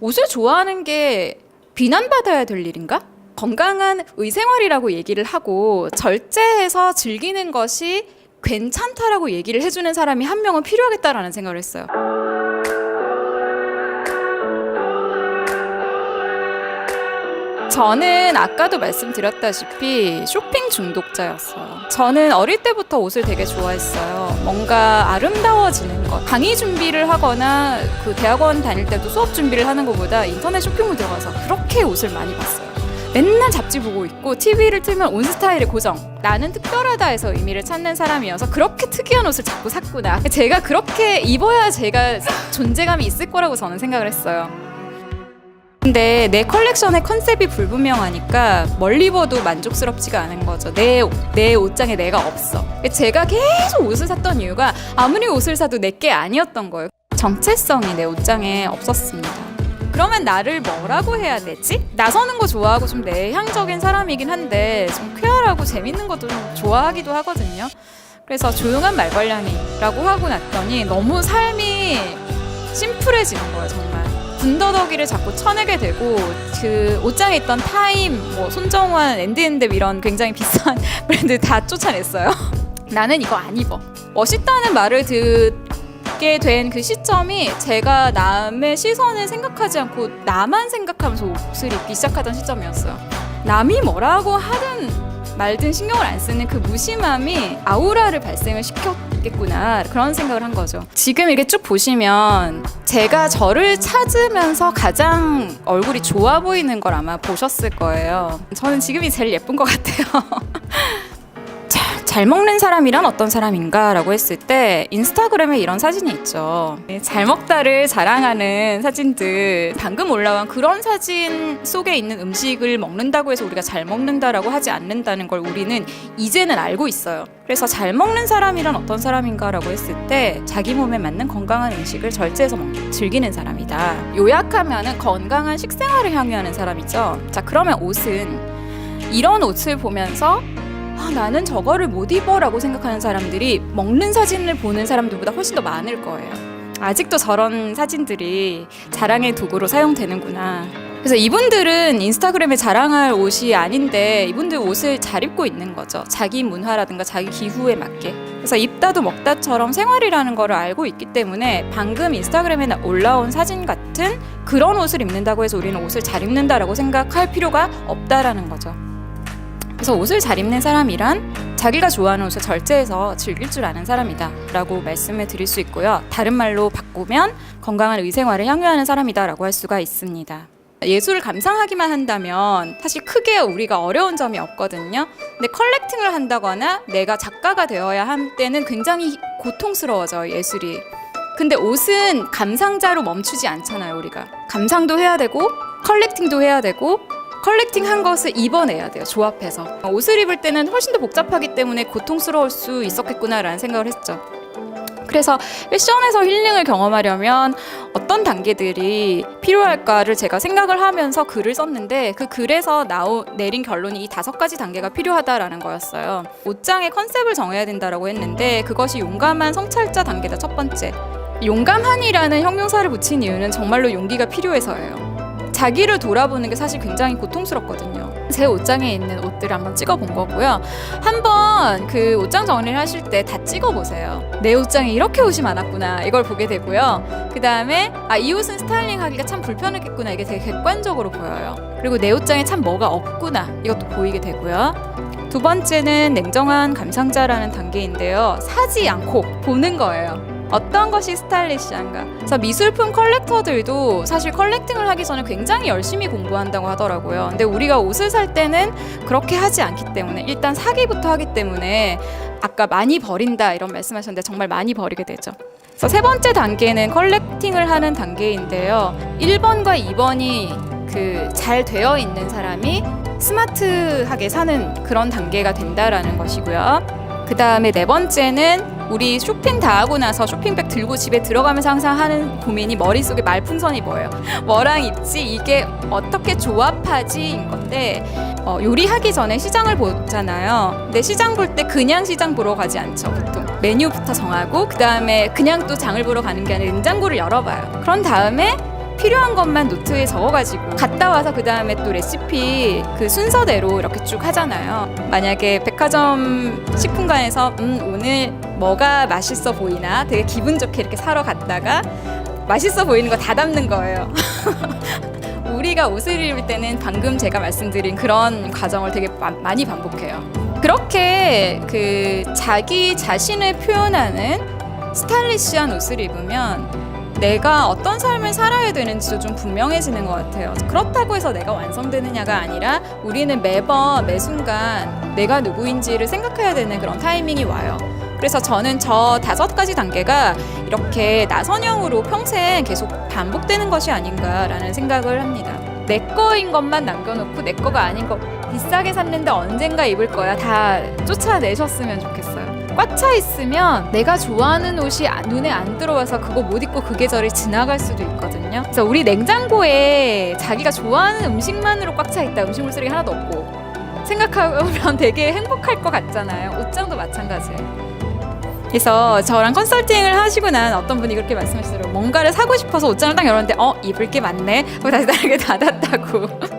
옷을 좋아하는 게 비난받아야 될 일인가? 건강한 의생활이라고 얘기를 하고 절제해서 즐기는 것이 괜찮다라고 얘기를 해주는 사람이 한 명은 필요하겠다라는 생각을 했어요. 저는 아까도 말씀드렸다시피 쇼핑 중독자였어요. 저는 어릴 때부터 옷을 되게 좋아했어요. 뭔가 아름다워지는 것. 강의 준비를 하거나 그 대학원 다닐 때도 수업 준비를 하는 것보다 인터넷 쇼핑몰 들어가서 그렇게 옷을 많이 봤어요. 맨날 잡지 보고 있고 TV를 틀면 온 스타일의 고정. 나는 특별하다 해서 의미를 찾는 사람이어서 그렇게 특이한 옷을 자꾸 샀구나. 제가 그렇게 입어야 제가 존재감이 있을 거라고 저는 생각을 했어요. 근데 내 컬렉션의 컨셉이 불분명하니까 멀리 봐도 만족스럽지가 않은 거죠. 내 옷장에 내가 없어. 제가 계속 옷을 샀던 이유가 아무리 옷을 사도 내게 아니었던 거예요. 정체성이 내 옷장에 없었습니다. 그러면 나를 뭐라고 해야 되지? 나서는 거 좋아하고 좀 내향적인 사람이긴 한데 좀 쾌활하고 재밌는 것도 좀 좋아하기도 하거든요. 그래서 조용한 말괄량이라고 하고 났더니 너무 삶이 심플해지는 거예요, 정말. 군더더기를 자꾸 쳐내게 되고 그 옷장에 있던 타임, 뭐 손정환, 앤드앤드 이런 굉장히 비싼 브랜드 다 쫓아냈어요. 나는 이거 안 입어. 멋있다는 말을 듣게 된 그 시점이 제가 남의 시선을 생각하지 않고 나만 생각하면서 옷을 입기 시작하던 시점이었어요. 남이 뭐라고 하든 말든 신경을 안 쓰는 그 무심함이 아우라를 발생을 시켰겠구나, 그런 생각을 한 거죠. 지금 이렇게 쭉 보시면 제가 저를 찾으면서 가장 얼굴이 좋아 보이는 걸 아마 보셨을 거예요. 저는 지금이 제일 예쁜 것 같아요. 잘 먹는 사람이란 어떤 사람인가 라고 했을 때 인스타그램에 이런 사진이 있죠. 잘 먹다를 자랑하는 사진들, 방금 올라온 그런 사진 속에 있는 음식을 먹는다고 해서 우리가 잘 먹는다라고 하지 않는다는 걸 우리는 이제는 알고 있어요. 그래서 잘 먹는 사람이란 어떤 사람인가 라고 했을 때 자기 몸에 맞는 건강한 음식을 절제해서 즐기는 사람이다. 요약하면 건강한 식생활을 향유하는 사람이죠. 자, 그러면 옷은 이런 옷을 보면서 나는 저거를 못 입어 라고 생각하는 사람들이 먹는 사진을 보는 사람들보다 훨씬 더 많을 거예요. 아직도 저런 사진들이 자랑의 도구로 사용되는구나. 그래서 이분들은 인스타그램에 자랑할 옷이 아닌데 이분들 옷을 잘 입고 있는 거죠. 자기 문화라든가 자기 기후에 맞게. 그래서 입다도 먹다처럼 생활이라는 거를 알고 있기 때문에 방금 인스타그램에 올라온 사진 같은 그런 옷을 입는다고 해서 우리는 옷을 잘 입는다라고 생각할 필요가 없다라는 거죠. 그래서 옷을 잘 입는 사람이란 자기가 좋아하는 옷을 절제해서 즐길 줄 아는 사람이다 라고 말씀을 드릴 수 있고요. 다른 말로 바꾸면 건강한 의생활을 향유하는 사람이다 라고 할 수가 있습니다. 예술을 감상하기만 한다면 사실 크게 우리가 어려운 점이 없거든요. 근데 컬렉팅을 한다거나 내가 작가가 되어야 할 때는 굉장히 고통스러워져요, 예술이. 근데 옷은 감상자로 멈추지 않잖아요, 우리가. 감상도 해야 되고 컬렉팅도 해야 되고 컬렉팅한 것을 입어내야 돼요, 조합해서. 옷을 입을 때는 훨씬 더 복잡하기 때문에 고통스러울 수 있었겠구나라는 생각을 했죠. 그래서 패션에서 힐링을 경험하려면 어떤 단계들이 필요할까를 제가 생각을 하면서 글을 썼는데 그 글에서 내린 결론이 이 5가지 단계가 필요하다라는 거였어요. 옷장의 컨셉을 정해야 된다라고 했는데 그것이 용감한 성찰자 단계다, 첫 번째. 용감한이라는 형용사를 붙인 이유는 정말로 용기가 필요해서예요. 자기를 돌아보는 게 사실 굉장히 고통스럽거든요. 제 옷장에 있는 옷들을 한번 찍어본 거고요. 한번 그 옷장 정리를 하실 때 다 찍어보세요. 내 옷장에 이렇게 옷이 많았구나, 이걸 보게 되고요. 그 다음에 이 옷은 스타일링하기가 참 불편했겠구나, 이게 되게 객관적으로 보여요. 그리고 내 옷장에 참 뭐가 없구나, 이것도 보이게 되고요. 두 번째는 냉정한 감상자라는 단계인데요. 사지 않고 보는 거예요. 어떤 것이 스타일리시한가. 그래서 미술품 컬렉터들도 사실 컬렉팅을 하기 전에 굉장히 열심히 공부한다고 하더라고요. 근데 우리가 옷을 살 때는 그렇게 하지 않기 때문에 일단 사기부터 하기 때문에 아까 많이 버린다 이런 말씀하셨는데 정말 많이 버리게 되죠. 그래서 세 번째 단계는 컬렉팅을 하는 단계인데요. 1번과 2번이 잘 되어 있는 사람이 스마트하게 사는 그런 단계가 된다라는 것이고요. 그 다음에 네 번째는 우리 쇼핑 다 하고 나서 쇼핑백 들고 집에 들어가면서 항상 하는 고민이 머릿속에 말풍선이 뭐예요? 뭐랑 입지? 이게 어떻게 조합하지? 인 건데 요리하기 전에 시장을 보잖아요. 근데 시장 볼 때 그냥 시장 보러 가지 않죠, 보통. 메뉴부터 정하고 그 다음에 그냥 또 장을 보러 가는 게 아니라 냉장고를 열어봐요. 그런 다음에 필요한 것만 노트에 적어가지고 갔다 와서 그 다음에 또 레시피 그 순서대로 이렇게 쭉 하잖아요. 만약에 백화점 식품관에서 오늘 뭐가 맛있어 보이나 되게 기분 좋게 이렇게 사러 갔다가 맛있어 보이는 거 다 담는 거예요. 우리가 옷을 입을 때는 방금 제가 말씀드린 그런 과정을 되게 많이 반복해요. 그렇게 그 자기 자신을 표현하는 스타일리시한 옷을 입으면 내가 어떤 삶을 살아야 되는지도 좀 분명해지는 것 같아요. 그렇다고 해서 내가 완성되느냐가 아니라 우리는 매번 매순간 내가 누구인지를 생각해야 되는 그런 타이밍이 와요. 그래서 저는 저 5가지 단계가 이렇게 나선형으로 평생 계속 반복되는 것이 아닌가라는 생각을 합니다. 내 거인 것만 남겨놓고 내 거가 아닌 거 비싸게 샀는데 언젠가 입을 거야 다 쫓아내셨으면 좋겠어요. 꽉 차 있으면 내가 좋아하는 옷이 눈에 안 들어와서 그거 못 입고 그 계절이 지나갈 수도 있거든요. 그래서 우리 냉장고에 자기가 좋아하는 음식만으로 꽉 차 있다. 음식물 쓰레기 하나도 없고 생각하면 되게 행복할 것 같잖아요. 옷장도 마찬가지예요. 그래서 저랑 컨설팅을 하시고 난 어떤 분이 그렇게 말씀하시더라고요. 뭔가를 사고 싶어서 옷장을 딱 열었는데 입을 게 많네 하고 다시 다르게 닫았다고.